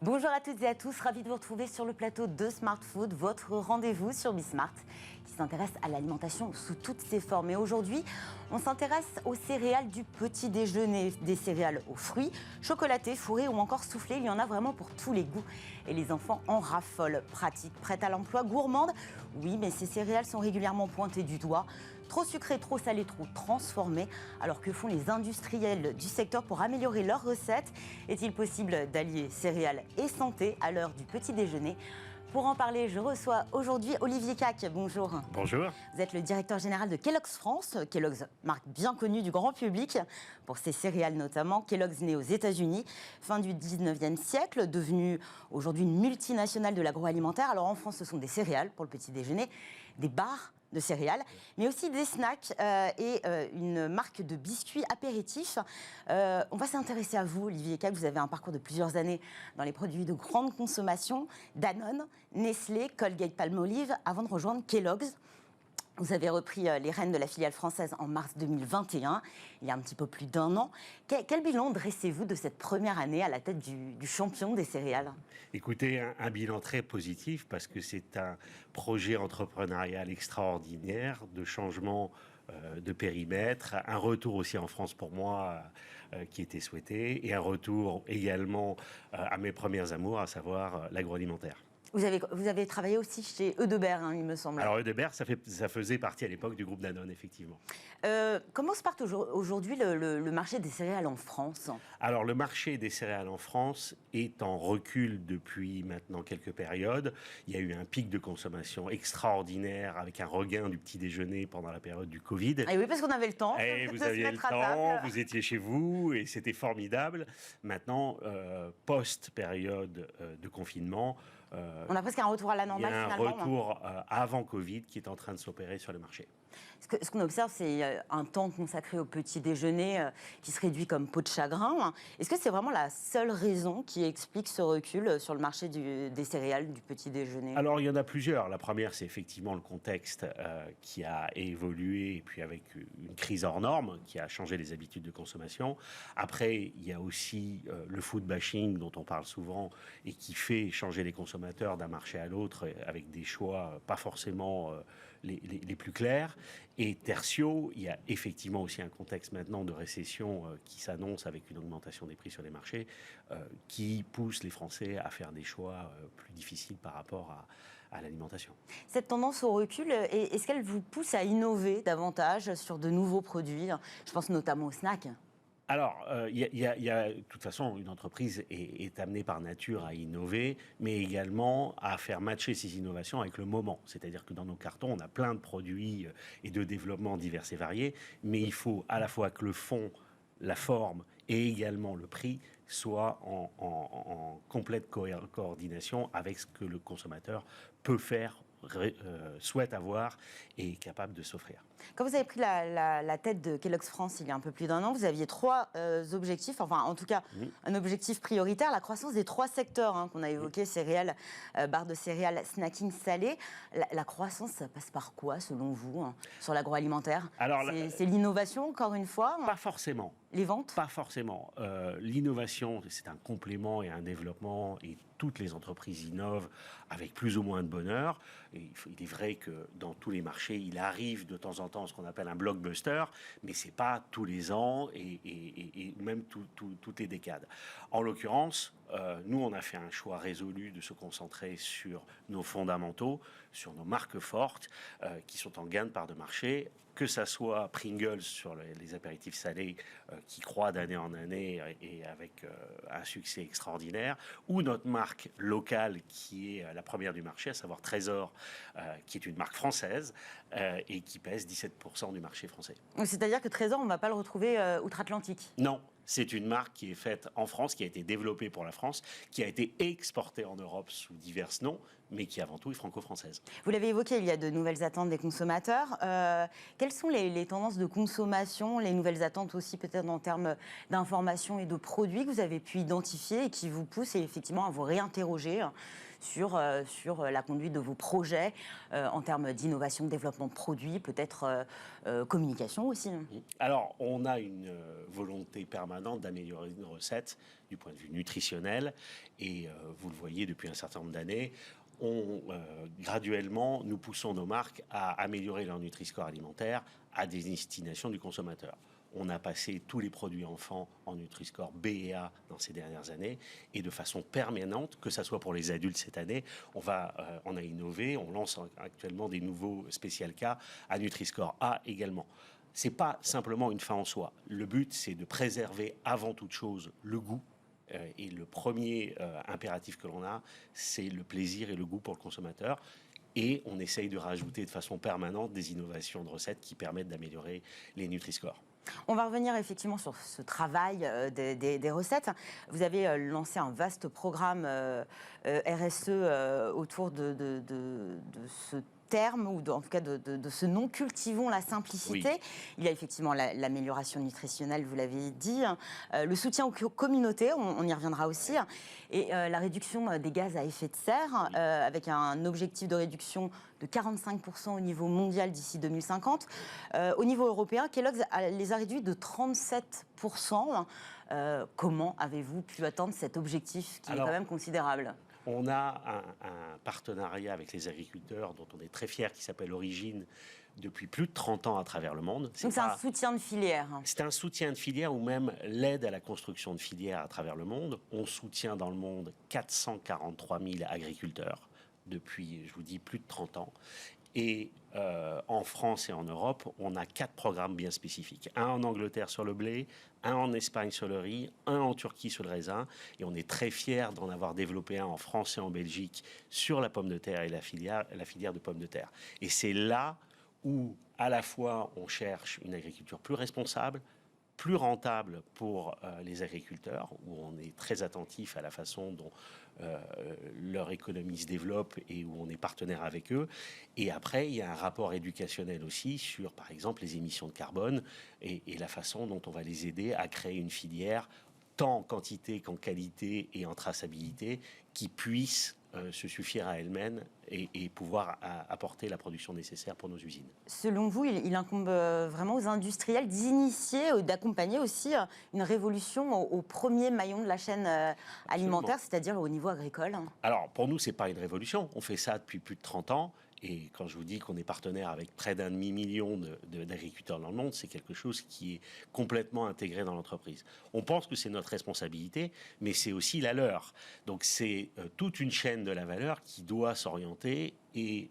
Bonjour à toutes et à tous, ravi de vous retrouver sur le plateau de Smart Food, votre rendez-vous sur Bismart, qui s'intéresse à l'alimentation sous toutes ses formes. Et aujourd'hui, on s'intéresse aux céréales du petit déjeuner, des céréales aux fruits, chocolatés, fourrés ou encore soufflés. Il y en a vraiment pour tous les goûts. Et les enfants en raffolent. Pratique, prête à l'emploi, gourmande. Oui, mais ces céréales sont régulièrement pointées du doigt. Trop sucrées, trop salées, trop transformées. Alors que font les industriels du secteur pour améliorer leurs recettes? Est-il possible d'allier céréales et santé à l'heure du petit déjeuner? Pour en parler, je reçois aujourd'hui Olivier Cacq. Bonjour. Bonjour. Vous êtes le directeur général de Kellogg's France. Kellogg's, marque bien connue du grand public, pour ses céréales notamment. Kellogg's né aux États-Unis, fin du 19e siècle, devenue aujourd'hui une multinationale de l'agroalimentaire. Alors en France, ce sont des céréales pour le petit déjeuner, des barres de céréales, mais aussi des snacks et une marque de biscuits apéritifs. On va s'intéresser à vous, Olivier Cacq. Vous avez un parcours de plusieurs années dans les produits de grande consommation, Danone, Nestlé, Colgate-Palmolive, avant de rejoindre Kellogg's. Vous avez repris les rênes de la filiale française en mars 2021, il y a un petit peu plus d'un an. Quel bilan dressez-vous de cette première année à la tête du champion des céréales? Écoutez, un bilan très positif parce que c'est un projet entrepreneurial extraordinaire de changement de périmètre, un retour aussi en France pour moi qui était souhaité et un retour également à mes premières amours, à savoir l'agroalimentaire. Vous avez travaillé aussi chez Eudebert, il me semble. Alors Eudebert, ça faisait partie à l'époque du groupe Danone, effectivement. Comment se porte aujourd'hui le marché des céréales en France? Alors le marché des céréales en France est en recul depuis maintenant quelques périodes. Il y a eu un pic de consommation extraordinaire avec un regain du petit déjeuner pendant la période du Covid. Et oui, parce qu'on avait le temps. Et vous aviez le temps, vous étiez chez vous et c'était formidable. Maintenant, post-période de confinement, on a presque un retour à la normale finalement. Il y a un retour avant Covid qui est en train de s'opérer sur le marché. Ce qu'on observe, c'est un temps consacré au petit déjeuner qui se réduit comme peau de chagrin. Est-ce que c'est vraiment la seule raison qui explique ce recul sur le marché des céréales du petit déjeuner? Alors, il y en a plusieurs. La première, c'est effectivement le contexte qui a évolué, et puis avec une crise hors norme qui a changé les habitudes de consommation. Après, il y a aussi le food bashing dont on parle souvent et qui fait changer les consommateurs d'un marché à l'autre avec des choix pas forcément les plus clairs. Et tertio, il y a effectivement aussi un contexte maintenant de récession qui s'annonce avec une augmentation des prix sur les marchés qui pousse les Français à faire des choix plus difficiles par rapport à l'alimentation. Toute tendance au recul, est-ce qu'elle vous pousse à innover davantage sur de nouveaux produits? Je pense notamment aux snacks. Alors, il y a, de toute façon, une entreprise est amenée par nature à innover, mais également à faire matcher ces innovations avec le moment. C'est-à-dire que dans nos cartons, on a plein de produits et de développements divers et variés, mais il faut à la fois que le fond, la forme et également le prix soient en complète coordination avec ce que le consommateur peut faire, souhaite avoir et est capable de s'offrir. Quand vous avez pris la tête de Kellogg's France il y a un peu plus d'un an, vous aviez trois objectifs, enfin en tout cas un objectif prioritaire, la croissance des trois secteurs qu'on a évoqués, céréales, barres de céréales, snacking salé. La croissance, ça passe par quoi selon vous sur l'agroalimentaire? C'est l'innovation encore une fois? Pas forcément. Les ventes? Pas forcément. L'innovation, c'est un complément et un développement, et toutes les entreprises innovent avec plus ou moins de bonheur. Et il est vrai que dans tous les marchés, il arrive de temps en temps ce qu'on appelle un blockbuster, mais c'est pas tous les ans et même toutes les décades. En l'occurrence, nous, on a fait un choix résolu de se concentrer sur nos fondamentaux, sur nos marques fortes, qui sont en gain de part de marché, que ça soit Pringles sur les apéritifs salés qui croît d'année en année et avec un succès extraordinaire, ou notre marque locale qui est la première du marché, à savoir Trésor, qui est une marque française et qui pèse 17% du marché français. C'est-à-dire que Trésor, on ne va pas le retrouver outre-Atlantique? Non. C'est une marque qui est faite en France, qui a été développée pour la France, qui a été exportée en Europe sous divers noms, mais qui avant tout est franco-française. Vous l'avez évoqué, il y a de nouvelles attentes des consommateurs. Quelles sont les tendances de consommation, les nouvelles attentes aussi peut-être en termes d'information et de produits que vous avez pu identifier et qui vous poussent effectivement à vous réinterroger sur la conduite de vos projets en termes d'innovation, de développement de produits, peut-être communication aussi? Alors, on a une volonté permanente d'améliorer nos recettes du point de vue nutritionnel et vous le voyez depuis un certain nombre d'années, graduellement, nous poussons nos marques à améliorer leur Nutri-Score alimentaire à destination du consommateur. On a passé tous les produits enfants en Nutri-Score B et A dans ces dernières années et de façon permanente, que ce soit pour les adultes cette année, on a innové, on lance actuellement des nouveaux spécial cas à Nutri-Score A également. C'est pas simplement une fin en soi. Le but, c'est de préserver avant toute chose le goût. Et le premier impératif que l'on a, c'est le plaisir et le goût pour le consommateur. Et on essaye de rajouter de façon permanente des innovations de recettes qui permettent d'améliorer les Nutri-Scores. On va revenir effectivement sur ce travail des recettes. Vous avez lancé un vaste programme RSE autour de ce terme, ou en tout cas de ce nom, cultivons la simplicité. Oui. Il y a effectivement l'amélioration nutritionnelle, vous l'avez dit, le soutien aux communautés, on y reviendra aussi, et la réduction des gaz à effet de serre, oui. Avec un objectif de réduction de 45% au niveau mondial d'ici 2050. Au niveau européen, Kellogg's les a réduits de 37%. Comment avez-vous pu atteindre cet objectif qui est quand même considérable ? On a un partenariat avec les agriculteurs dont on est très fiers, qui s'appelle Origine, depuis plus de 30 ans à travers le monde. Donc c'est un soutien de filière. C'est un soutien de filière ou même l'aide à la construction de filières à travers le monde. On soutient dans le monde 443 000 agriculteurs depuis, je vous dis, plus de 30 ans. Et en France et en Europe, on a 4 programmes bien spécifiques. Un en Angleterre sur le blé, un en Espagne sur le riz, un en Turquie sur le raisin. Et on est très fiers d'en avoir développé un en France et en Belgique sur la pomme de terre et la filière de pommes de terre. Et c'est là où, à la fois, on cherche une agriculture plus responsable, plus rentable pour les agriculteurs, où on est très attentif à la façon dont leur économie se développe et où on est partenaire avec eux. Et après, il y a un rapport éducationnel aussi sur, par exemple, les émissions de carbone et la façon dont on va les aider à créer une filière, tant en quantité qu'en qualité et en traçabilité, qui puisse se suffire à elle-même et pouvoir apporter la production nécessaire pour nos usines. Selon vous, il incombe vraiment aux industriels d'initier, d'accompagner aussi une révolution au premier maillon de la chaîne alimentaire, c'est-à-dire au niveau agricole? Alors, pour nous, ce n'est pas une révolution. On fait ça depuis plus de 30 ans. Et quand je vous dis qu'on est partenaire avec près d'1,5 million d'agriculteurs dans le monde, c'est quelque chose qui est complètement intégré dans l'entreprise. On pense que c'est notre responsabilité, mais c'est aussi la leur. Donc c'est toute une chaîne de la valeur qui doit s'orienter et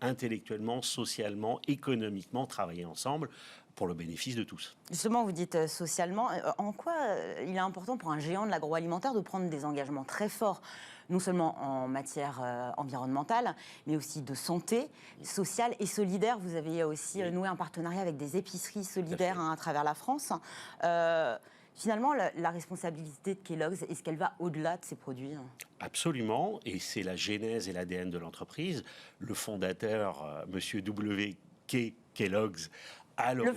intellectuellement, socialement, économiquement travailler ensemble pour le bénéfice de tous. Justement, vous dites socialement, en quoi il est important pour un géant de l'agroalimentaire de prendre des engagements très forts, non seulement en matière environnementale, mais aussi de santé, sociale et solidaire? Vous avez aussi noué un partenariat avec des épiceries solidaires à travers la France. Finalement, la responsabilité de Kellogg's, est-ce qu'elle va au-delà de ces produits? Absolument, et c'est la genèse et l'ADN de l'entreprise. Le fondateur, Monsieur W.K. Kellogg's, le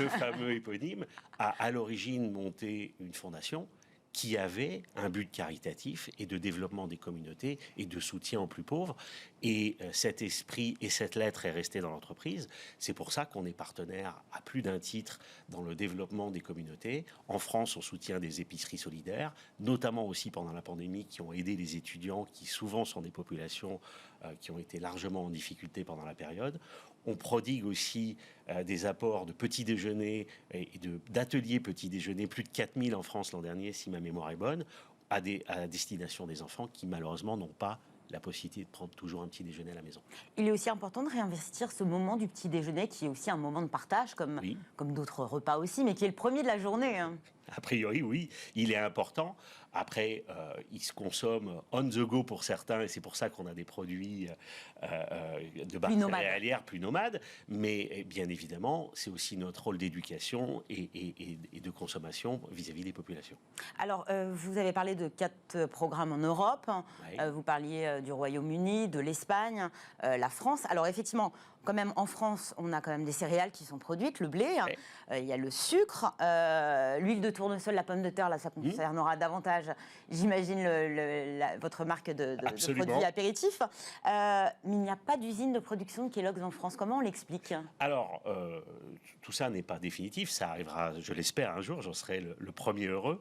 fameux éponyme, a à l'origine monté une fondation qui avait un but caritatif et de développement des communautés et de soutien aux plus pauvres. Et cet esprit et cette lettre est restée dans l'entreprise. C'est pour ça qu'on est partenaire à plus d'un titre dans le développement des communautés. En France, on soutient des épiceries solidaires, notamment aussi pendant la pandémie, qui ont aidé les étudiants, qui souvent sont des populations qui ont été largement en difficulté pendant la période. On prodigue aussi des apports de petits déjeuners et d'ateliers petits déjeuners, plus de 4000 en France l'an dernier, si ma mémoire est bonne, à destination des enfants qui malheureusement n'ont pas la possibilité de prendre toujours un petit déjeuner à la maison. Il est aussi important de réinvestir ce moment du petit déjeuner qui est aussi un moment de partage, comme d'autres repas aussi, mais qui est le premier de la journée. A priori, oui, il est important. Après, il se consomme on the go pour certains, et c'est pour ça qu'on a des produits de base céréalière plus nomades. Mais bien évidemment, c'est aussi notre rôle d'éducation et de consommation vis-à-vis des populations. Alors, vous avez parlé de 4 programmes en Europe. Oui. Vous parliez du Royaume-Uni, de l'Espagne, la France. Alors, effectivement, quand même, en France, on a quand même des céréales qui sont produites, le blé, Oui. Il y a le sucre, l'huile de tournesol, la pomme de terre, là, ça concernera davantage, j'imagine, votre marque de produits apéritifs. Mais il n'y a pas d'usine de production de Kellogg's en France. Comment on l'explique? Alors, tout ça n'est pas définitif, ça arrivera, je l'espère, un jour, j'en serai le premier heureux.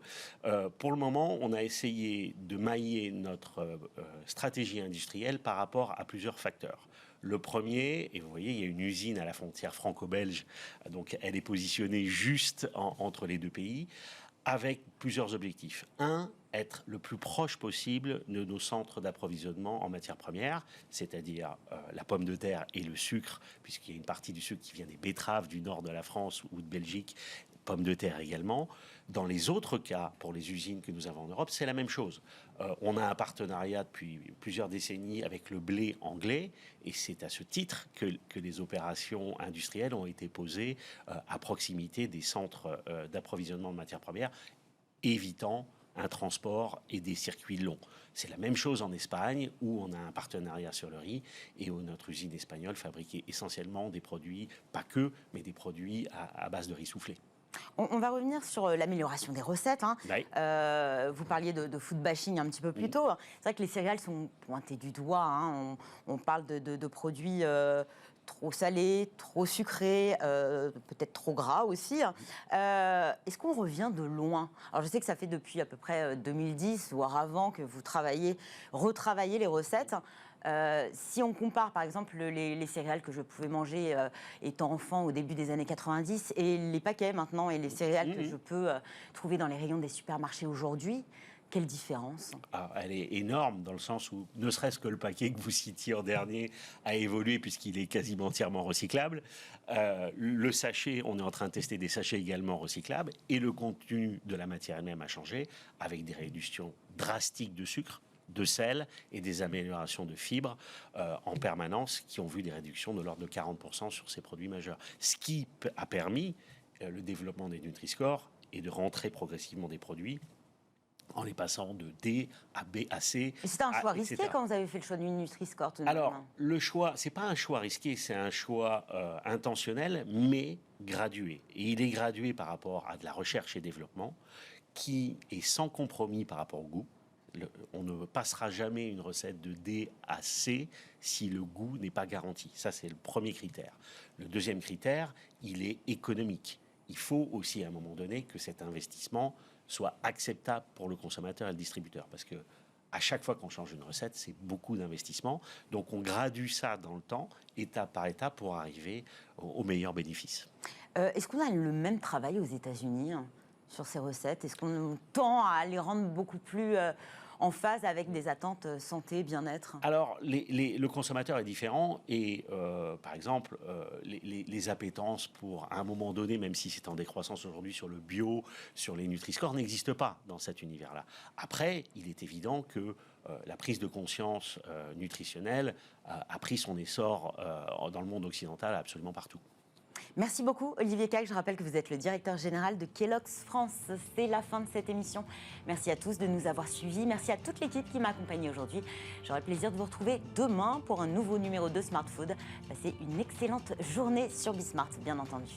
Pour le moment, on a essayé de mailler notre stratégie industrielle par rapport à plusieurs facteurs. Le premier, et vous voyez, il y a une usine à la frontière franco-belge, donc elle est positionnée juste entre les deux pays, avec plusieurs objectifs. Un, être le plus proche possible de nos centres d'approvisionnement en matières premières, c'est-à-dire la pomme de terre et le sucre, puisqu'il y a une partie du sucre qui vient des betteraves du nord de la France ou de Belgique, pommes de terre également. Dans les autres cas, pour les usines que nous avons en Europe, c'est la même chose. On a un partenariat depuis plusieurs décennies avec le blé anglais, et c'est à ce titre que les opérations industrielles ont été posées à proximité des centres d'approvisionnement de matières premières, évitant un transport et des circuits longs. C'est la même chose en Espagne, où on a un partenariat sur le riz et où notre usine espagnole fabriquait essentiellement des produits, pas que, mais des produits à base de riz soufflé. On va revenir sur l'amélioration des recettes. Oui. Vous parliez de food bashing un petit peu plus tôt. C'est vrai que les céréales sont pointées du doigt. On parle de produits trop salés, trop sucrés, peut-être trop gras aussi. Est-ce qu'on revient de loin? Alors je sais que ça fait depuis à peu près 2010, voire avant, que vous retravaillez les recettes. Si on compare par exemple les céréales que je pouvais manger étant enfant au début des années 90 et les paquets maintenant et les céréales que je peux trouver dans les rayons des supermarchés aujourd'hui, quelle différence? Elle est énorme dans le sens où, ne serait-ce que le paquet que vous citiez en dernier a évolué puisqu'il est quasiment entièrement recyclable. Le sachet, on est en train de tester des sachets également recyclables et le contenu de la matière elle-même a changé avec des réductions drastiques de sucre, de sel et des améliorations de fibres en permanence qui ont vu des réductions de l'ordre de 40% sur ces produits majeurs. Ce qui a permis le développement des Nutri-Score et de rentrer progressivement des produits en les passant de D à B à C. C'était un choix risqué quand vous avez fait le choix du Nutri-Score? Alors, le choix, c'est pas un choix risqué, c'est un choix intentionnel, mais gradué. Et il est gradué par rapport à de la recherche et développement, qui est sans compromis par rapport au goût. On ne passera jamais une recette de D à C si le goût n'est pas garanti. Ça, c'est le premier critère. Le deuxième critère, il est économique. Il faut aussi, à un moment donné, que cet investissement soit acceptable pour le consommateur et le distributeur. Parce que à chaque fois qu'on change une recette, c'est beaucoup d'investissement. Donc, on gradue ça dans le temps, étape par étape, pour arriver au meilleur bénéfice. Est-ce qu'on a le même travail aux États-Unis sur ces recettes? Est-ce qu'on tend à les rendre beaucoup plus en phase avec des attentes santé, bien-être? Alors, le consommateur est différent et, par exemple, les appétences pour, à un moment donné, même si c'est en décroissance aujourd'hui sur le bio, sur les Nutri-Score, n'existent pas dans cet univers-là. Après, il est évident que la prise de conscience nutritionnelle a pris son essor dans le monde occidental absolument partout. Merci beaucoup Olivier Cacq. Je rappelle que vous êtes le directeur général de Kellogg's France. C'est la fin de cette émission. Merci à tous de nous avoir suivis. Merci à toute l'équipe qui m'a accompagnée aujourd'hui. J'aurai le plaisir de vous retrouver demain pour un nouveau numéro de Smart Food. Passez une excellente journée sur Bismart, bien entendu.